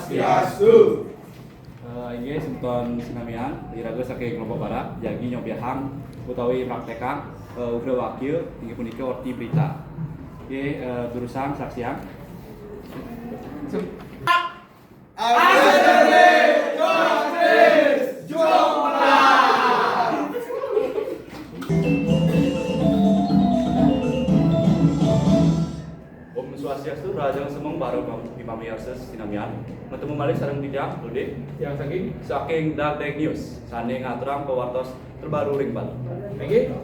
Swastiastu. Ini Sinton Sinamian, iraga saking kelompok barat, jagi nyobiahang utawi praktekang ugra wakil tinggi punika orti berita. Oke, jurusan saksiang. Swastiastu Rajang Semeng baru Pamiyarses Sinamian bertemu malih sareng Dijang Ludik Yang saking Dagdeg News sane ngaturang pewartos terbaru ring Bali.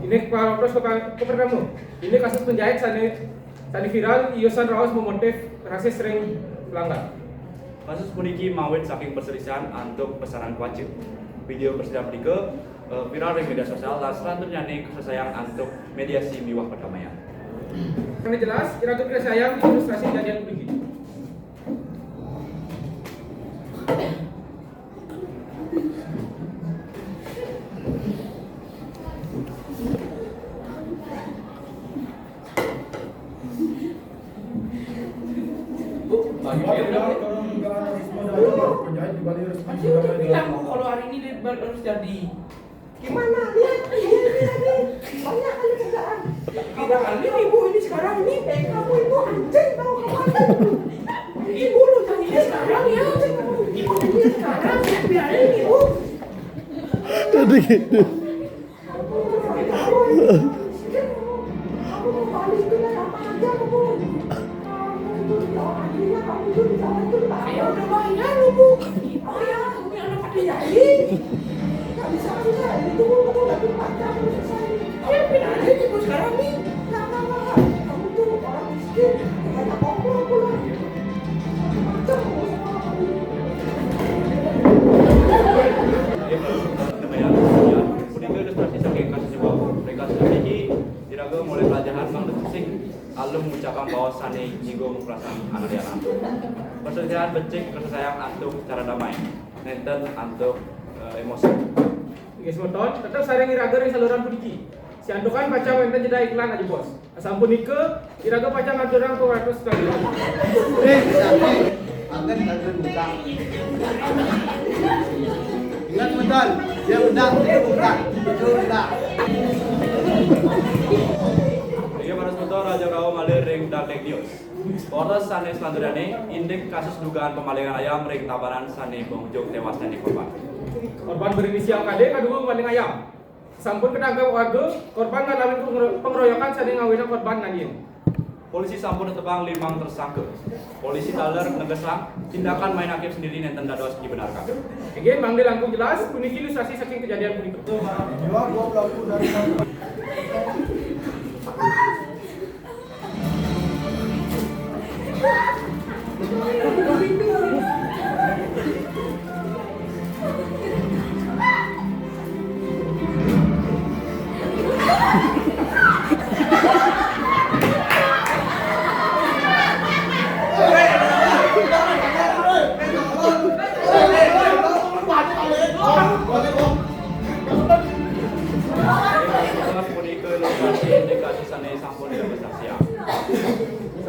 Ini pewartos kepertama. Ini kasus penjahit sane viral Yosan Raos memotif rasis sering pelanggar. Kasus puniki mawit saking perselisihan antuk pesanan kuacil. Video persidangan punika viral ring media sosial lan selanjutnya nih kesayang antuk mediasi miwah perdamaian. Karena jelas, iraga tidak sayang ilustrasi kejadian begini. Kalau hari ini harus jadi. Gimana? Lihat banyak kali kerjaan. Tidak kali ibu ini sekarang ini. Kamu itu anjing tahu kemana? Ibu lu tadinya sekarang ya. Ibu ini sekarang biarin ibu. Tadi gitu. Kamu mau balik itu naik apa aja kamu? Kamu itu akhirnya kamu itu di jalan itu Saya udah bayar lu bu. Oh ya, kamu yang dapat biayain. Gak bisa itu kamu lagi pacar selesai. Ya pindah aja ibu sekarang nih. Enggak. Kamu tuh orang miskin. Banyak oknum pula. Macam kamu sama kamu. Punika ilustrasi saking kasus sebuah kasus ini diraga mulai pelajaran Bang Detik alum mengucapkan bahwa sane nyinggung perasaan anak dia antuk. Perselisihan becik kesayang antuk cara damai. Nenten antuk emosi. Guys, motor tetap sareng iraga ring saluran puniki. Si antukan pacang enten jeda iklan aja bos. Asam punika iraga pacang ngaturang pewartos sekali. Akan buka. Ingat betul, dia benar, dia buka. Betul. Iya para sponsor Raja Rawa Malir ring Dagdeg News. Polres sane selanjutnya indek kasus dugaan pemalingan ayam ring Tabanan sane penghujung tewas dan korban. Korban berinisial KD kadua maling ayam. Sampun ketangkap warga, korban ngalamin pengeroyokan sane ngawina korban nangin. Polisi sampun tebang 5 tersangka. Polisi taler negesang tindakan main hakim sendiri nenten dados dibenarkan. Again, Bang De langkung jelas puniki ilustrasi saking kejadian punika. Dua pelaku dari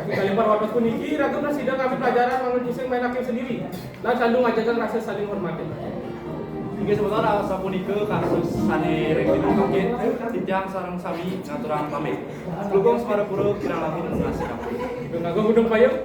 Kalimpar wartos puniki ratu presiden kami pelajaran mangun pusing main hakim sendiri dan selalu ngajarkan rasa saling hormati. Hingga sebentar sapunika kasus sane ring ditangkapin tijang sareng sami ngaturang pamit. Lugong Semarapura kirang langkung ngasih kampung. Ngago gudung payung.